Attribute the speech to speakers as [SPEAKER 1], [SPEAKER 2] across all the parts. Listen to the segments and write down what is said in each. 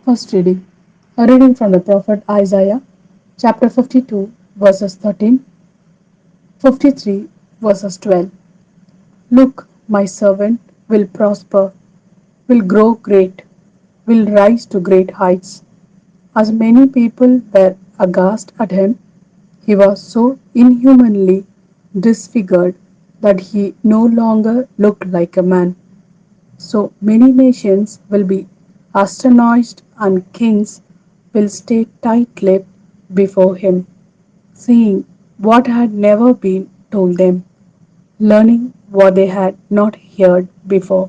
[SPEAKER 1] First reading. A reading from the prophet Isaiah, chapter 52, verses 13, 53, verses 12. Look, my servant will prosper, will grow great, will rise to great heights. As many people were aghast at him, he was so inhumanly disfigured that he no longer looked like a man. So many nations will be astonished, and kings will stay tight lipped before him, seeing what had never been told them, learning what they had not heard before.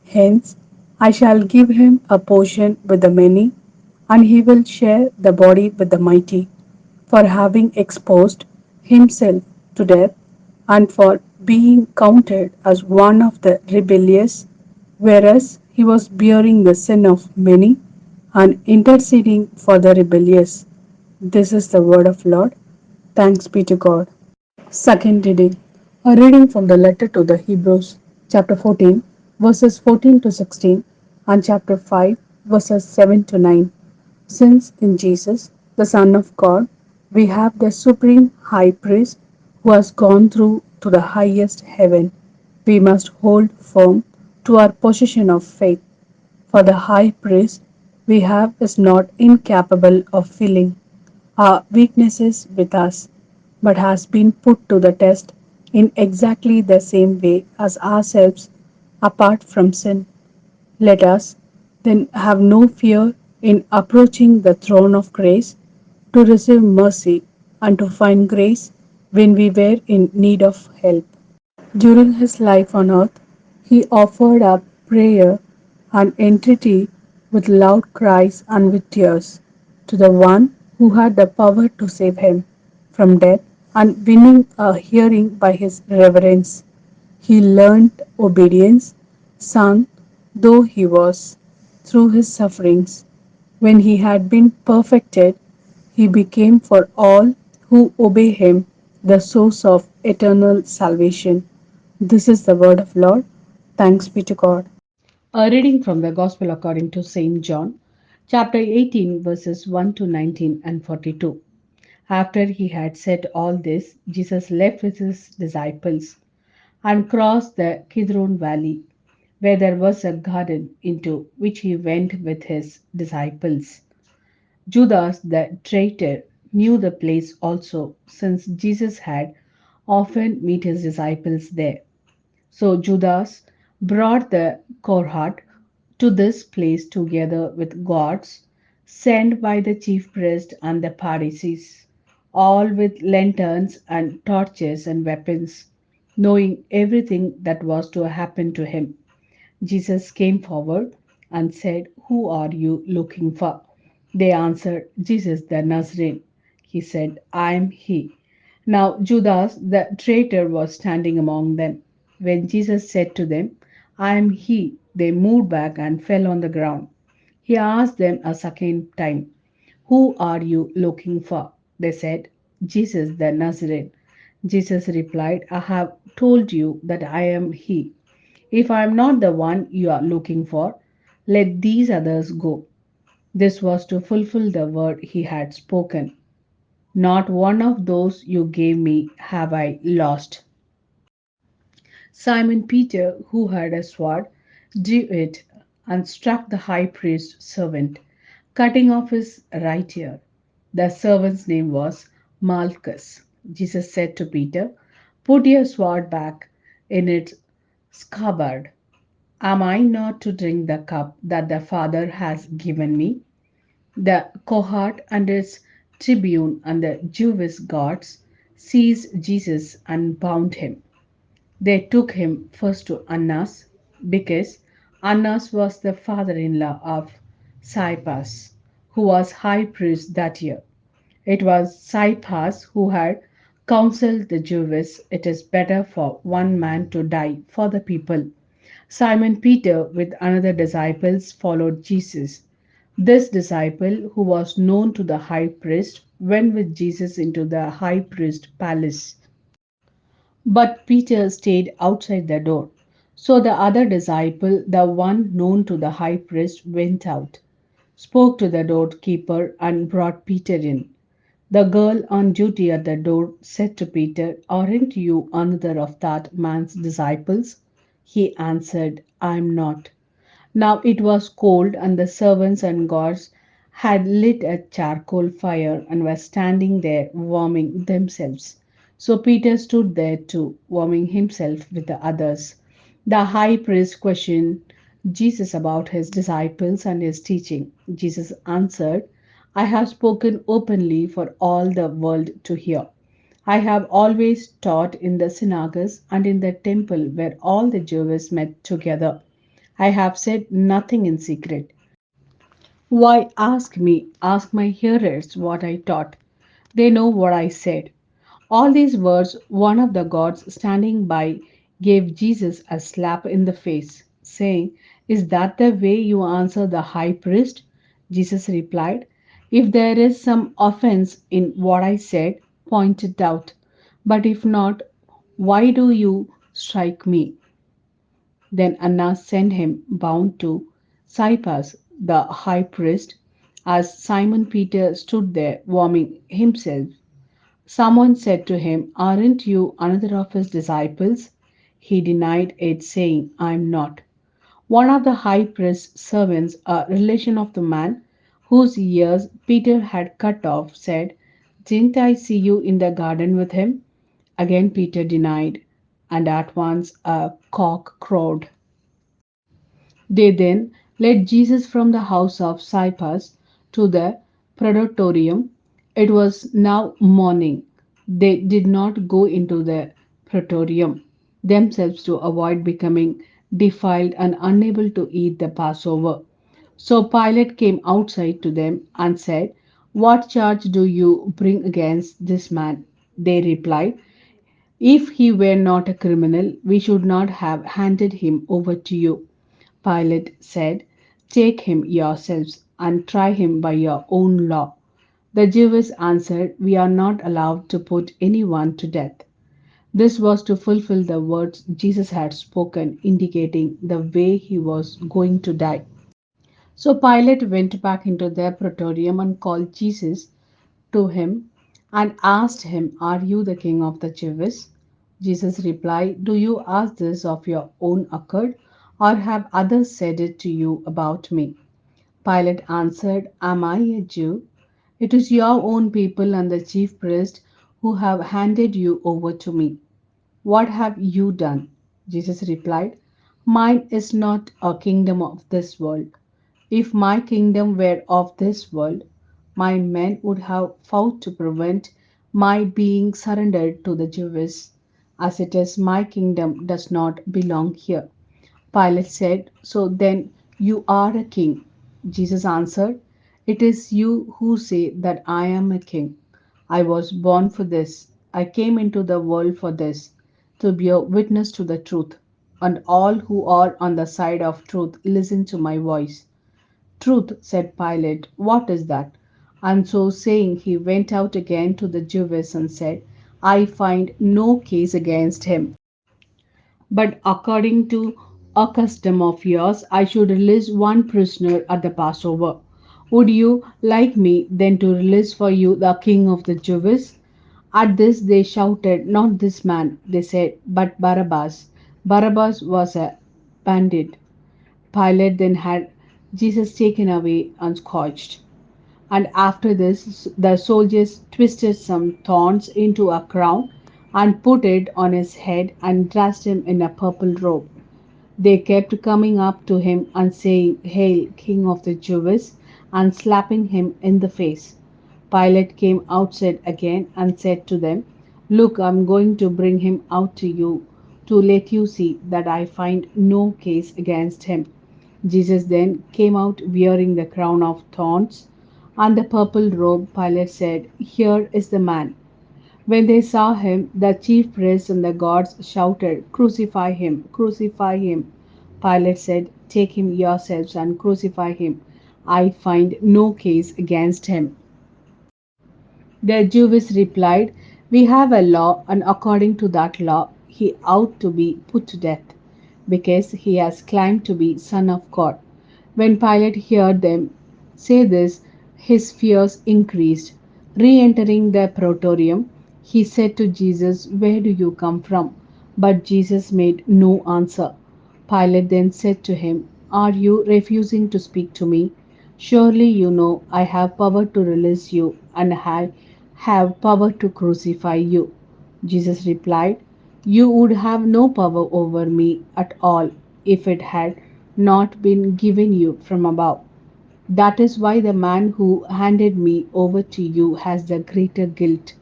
[SPEAKER 1] Hence, I shall give him a portion with the many, and he will share the body with the mighty, for having exposed himself to death, and for being counted as one of the rebellious, whereas he was bearing the sin of many and interceding for the rebellious. This is the word of Lord. Thanks be to God. Second reading. A reading from the letter to the Hebrews, chapter 14, verses 14 to 16, and chapter 5, verses 7 to 9. Since in Jesus, the Son of God, we have the supreme high priest who has gone through to the highest heaven, we must hold firm to our position of faith. For the high priest we have is not incapable of filling our weaknesses with us, but has been put to the test in exactly the same way as ourselves, apart from sin. Let us then have no fear in approaching the throne of grace to receive mercy and to find grace when we were in need of help. During his life on earth, he offered up prayer and entreaty with loud cries and with tears to the one who had the power to save him from death and winning a hearing by his reverence. He learned obedience, son though he was, through his sufferings. When he had been perfected, he became for all who obey him the source of eternal salvation. This is the word of Lord. Thanks be to God.
[SPEAKER 2] A reading from the Gospel according to St. John, chapter 18, verses 1 to 19 and 42. After he had said all this, Jesus left with his disciples and crossed the Kidron Valley, where there was a garden into which he went with his disciples. Judas the traitor knew the place also, since Jesus had often met his disciples there. So Judas brought the cohort to this place together with guards sent by the chief priest and the Pharisees, all with lanterns and torches and weapons, knowing everything that was to happen to him. Jesus came forward and said, "Who are you looking for?" They answered, "Jesus the Nazarene." He said, "I am he." Now Judas the traitor was standing among them. When Jesus said to them, "I am he," they moved back and fell on the ground. He asked them a second time, "Who are you looking for?" They said, "Jesus the Nazarene." Jesus replied, "I have told you that I am he. If I am not the one you are looking for, let these others go." This was to fulfill the word he had spoken. "Not one of those you gave me have I lost." Simon Peter, who had a sword, drew it and struck the high priest's servant, cutting off his right ear. The servant's name was Malchus. Jesus said to Peter, "Put your sword back in its scabbard. Am I not to drink the cup that the Father has given me?" The cohort and its tribune and the Jewish guards seized Jesus and bound him. They took him first to Annas, because Annas was the father in law of Caiaphas, who was high priest that year. It was Caiaphas who had counseled the Jews, "It is better for one man to die for the people." Simon Peter, with another disciple, followed Jesus. This disciple, who was known to the high priest, went with Jesus into the high priest's palace. But Peter stayed outside the door. So the other disciple, the one known to the high priest, went out. spoke to the doorkeeper, and brought Peter in. The girl on duty at the door said to Peter, "Aren't you another of that man's disciples?" He answered, "I'm not." Now it was cold, and the servants and guards had lit a charcoal fire and were standing there warming themselves. So Peter stood there too, warming himself with the others. The high priest questioned Jesus about his disciples and his teaching. Jesus answered, "I have spoken openly for all the world to hear. I have always taught in the synagogues and in the temple where all the Jews met together. I have said nothing in secret. Why ask me? Ask my hearers what I taught. They know what I said." All these words, one of the gods standing by gave Jesus a slap in the face, saying, "Is that the way you answer the high priest?" Jesus replied, "If there is some offense in what I said, point it out. But if not, why do you strike me?" Then Annas sent him bound to Caiaphas the high priest. As Simon Peter stood there warming himself, someone said to him, "Aren't you another of his disciples?" He denied it, saying, "I am not." One of the high priest's servants, a relation of the man whose ears Peter had cut off, said, "Didn't I see you in the garden with him?" Again Peter denied, and at once a cock crowed. They then led Jesus from the house of Caiaphas to the praetorium. It was now morning. They did not go into the praetorium themselves to avoid becoming defiled and unable to eat the Passover. So Pilate came outside to them and said, "What charge do you bring against this man?" They replied, "If he were not a criminal, we should not have handed him over to you." Pilate said, "Take him yourselves and try him by your own law." The Jews answered, "We are not allowed to put anyone to death." This was to fulfill the words Jesus had spoken, indicating the way he was going to die. So Pilate went back into the praetorium and called Jesus to him and asked him, "Are you the king of the Jews?" Jesus replied, "Do you ask this of your own accord, or have others said it to you about me?" Pilate answered, "Am I a Jew? It is your own people and the chief priests who have handed you over to me. What have you done?" Jesus replied, "Mine is not a kingdom of this world. If my kingdom were of this world, my men would have fought to prevent my being surrendered to the Jews. As it is, my kingdom does not belong here." Pilate said, "So then you are a king?" Jesus answered, "It is you who say that I am a king. I was born for this. I came into the world for this, to bear witness to the truth. And all who are on the side of truth listen to my voice." "Truth," said Pilate, "what is that?" And so saying, he went out again to the Jews and said, "I find no case against him. But according to a custom of yours, I should release one prisoner at the Passover. Would you like me then to release for you the king of the Jews?" At this they shouted, "Not this man," they said, "but Barabbas." Barabbas was a bandit. Pilate then had Jesus taken away and scourged. And after this, the soldiers twisted some thorns into a crown and put it on his head and dressed him in a purple robe. They kept coming up to him and saying, "Hail, King of the Jews," and slapping him in the face. Pilate came outside again and said to them, "Look, I am going to bring him out to you to let you see that I find no case against him." Jesus then came out wearing the crown of thorns and the purple robe. Pilate said, "Here is the man." When they saw him, the chief priests and the guards shouted, "Crucify him! Crucify him!" Pilate said, "Take him yourselves and crucify him. I find no case against him." The Jews replied, "We have a law, and according to that law, he ought to be put to death, because he has claimed to be Son of God." When Pilate heard them, say this, his fears increased. Re entering the praetorium, he said to Jesus, "Where do you come from?" But Jesus made no answer. Pilate then said to him, "Are you refusing to speak to me? Surely you know I have power to release you and I have power to crucify you." Jesus replied, "You would have no power over me at all if it had not been given you from above. That is why the man who handed me over to you has the greater guilt."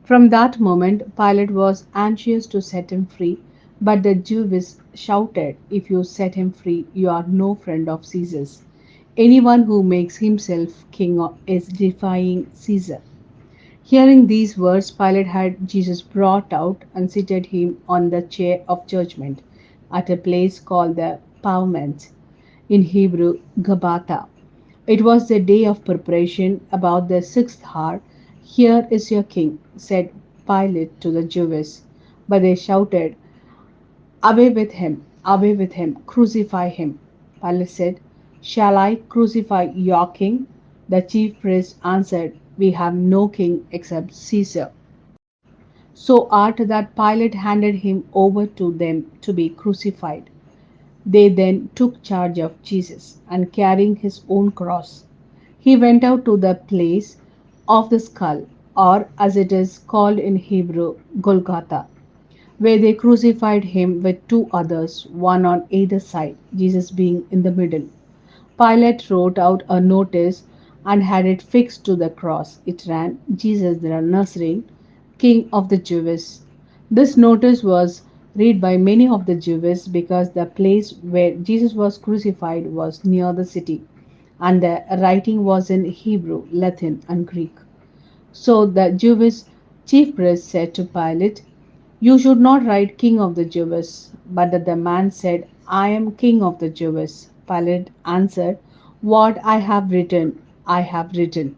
[SPEAKER 2] From that moment, Pilate was anxious to set him free, but the Jews shouted, "If you set him free, you are no friend of Caesar's. Anyone who makes himself king is defying Caesar." Hearing these words, Pilate had Jesus brought out and seated him on the chair of judgment at a place called the Pavement, in Hebrew, Gabbatha. It was the day of preparation, about the sixth hour. "Here is your king," said Pilate to the Jews. But they shouted, "Away with him! Away with him! Crucify him!" Pilate said, "Shall I crucify your king?" The chief priests answered, "We have no king except Caesar." So art that Pilate handed him over to them to be crucified. They then took charge of Jesus, and carrying his own cross, he went out to the place of the skull, or as it is called in Hebrew, Golgotha, where they crucified him with two others, one on either side, Jesus being in the middle. Pilate wrote out a notice and had it fixed to the cross. It ran, "Jesus the Nazarene, King of the Jews." This notice was read by many of the Jews because the place where Jesus was crucified was near the city, and the writing was in Hebrew, Latin, and Greek. So the Jewish chief priest said to Pilate, "You should not write King of the Jews." But the man said, "I am King of the Jews." Pilate answered, "What I have written, I have written."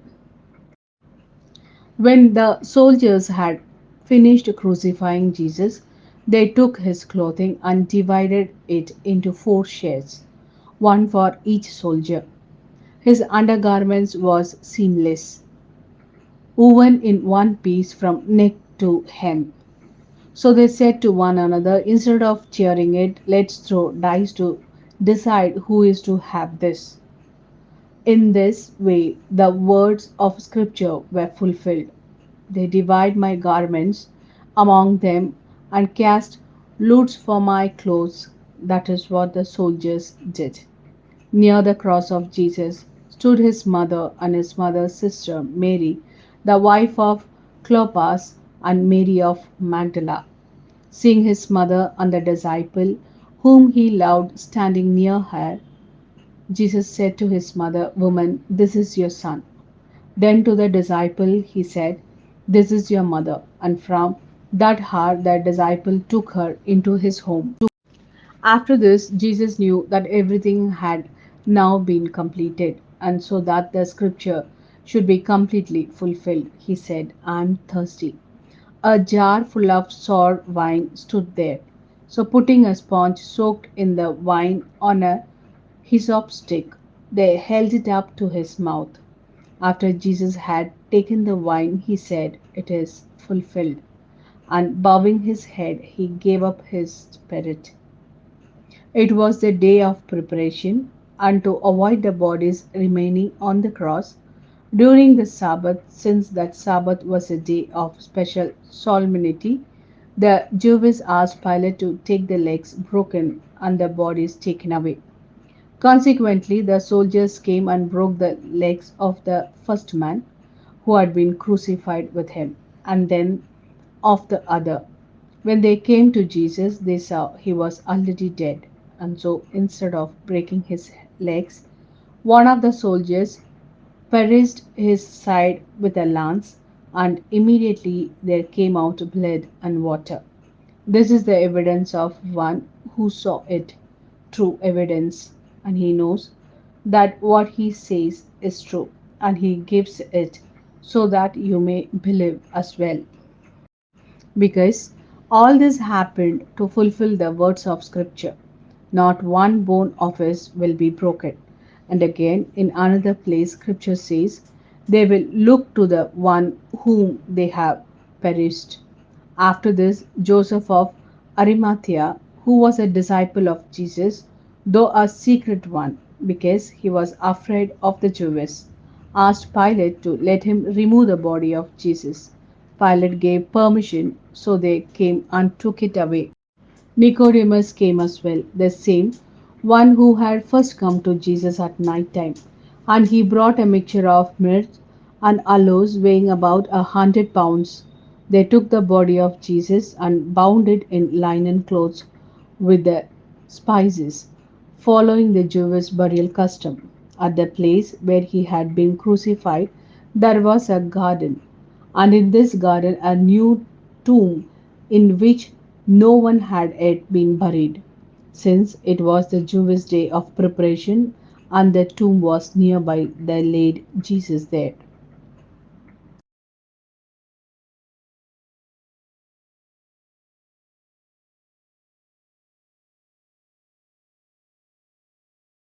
[SPEAKER 2] When the soldiers had finished crucifying Jesus, they took his clothing and divided it into four shares, one for each soldier. His undergarments was seamless, woven in one piece from neck to hem. So they said to one another, "Instead of cheering it, let's throw dice to decide who is to have this." In this way, the words of Scripture were fulfilled. "They divide my garments among them and cast lots for my clothes." That is what the soldiers did. Near the cross of Jesus stood his mother and his mother's sister Mary, the wife of Clopas, and Mary of Magdala. Seeing his mother and the disciple whom he loved standing near her, Jesus said to his mother, "Woman, this is your son." Then to the disciple he said, "This is your mother." And from that hour the disciple took her into his home. After this, Jesus knew that everything had now been completed, and so that the scripture should be completely fulfilled, he said, "I am thirsty." A jar full of sour wine stood there. So, putting a sponge soaked in the wine on a hyssop stick, they held it up to his mouth. After Jesus had taken the wine, he said, "It is fulfilled." And bowing his head, he gave up his spirit. It was the day of preparation, and to avoid the bodies remaining on the cross during the Sabbath, since that Sabbath was a day of special solemnity, the Jews asked Pilate to take the legs broken and the bodies taken away. Consequently, the soldiers came and broke the legs of the first man who had been crucified with him, and then of the other. When they came to Jesus, they saw he was already dead, and so instead of breaking his legs, one of the soldiers pierced his side with a lance, and immediately there came out blood and water. This is the evidence of one who saw it, true evidence, and he knows that what he says is true, and he gives it so that you may believe as well. Because all this happened to fulfill the words of Scripture. Not one bone of his will be broken. And again, in another place, scripture says, they will look to the one whom they have perished. After this, Joseph of Arimathea, who was a disciple of Jesus, though a secret one, because he was afraid of the Jews, asked Pilate to let him remove the body of Jesus. Pilate gave permission, so they came and took it away. Nicodemus came as well, the same one who had first come to Jesus at night time, and he brought a mixture of myrrh and aloes weighing about 100 pounds. They took the body of Jesus and bound it in linen clothes with the spices, following the Jewish burial custom. At the place where he had been crucified, there was a garden, and in this garden a new tomb in which no one had yet been buried, since it was the Jewish day of preparation and the tomb was nearby. They laid Jesus there.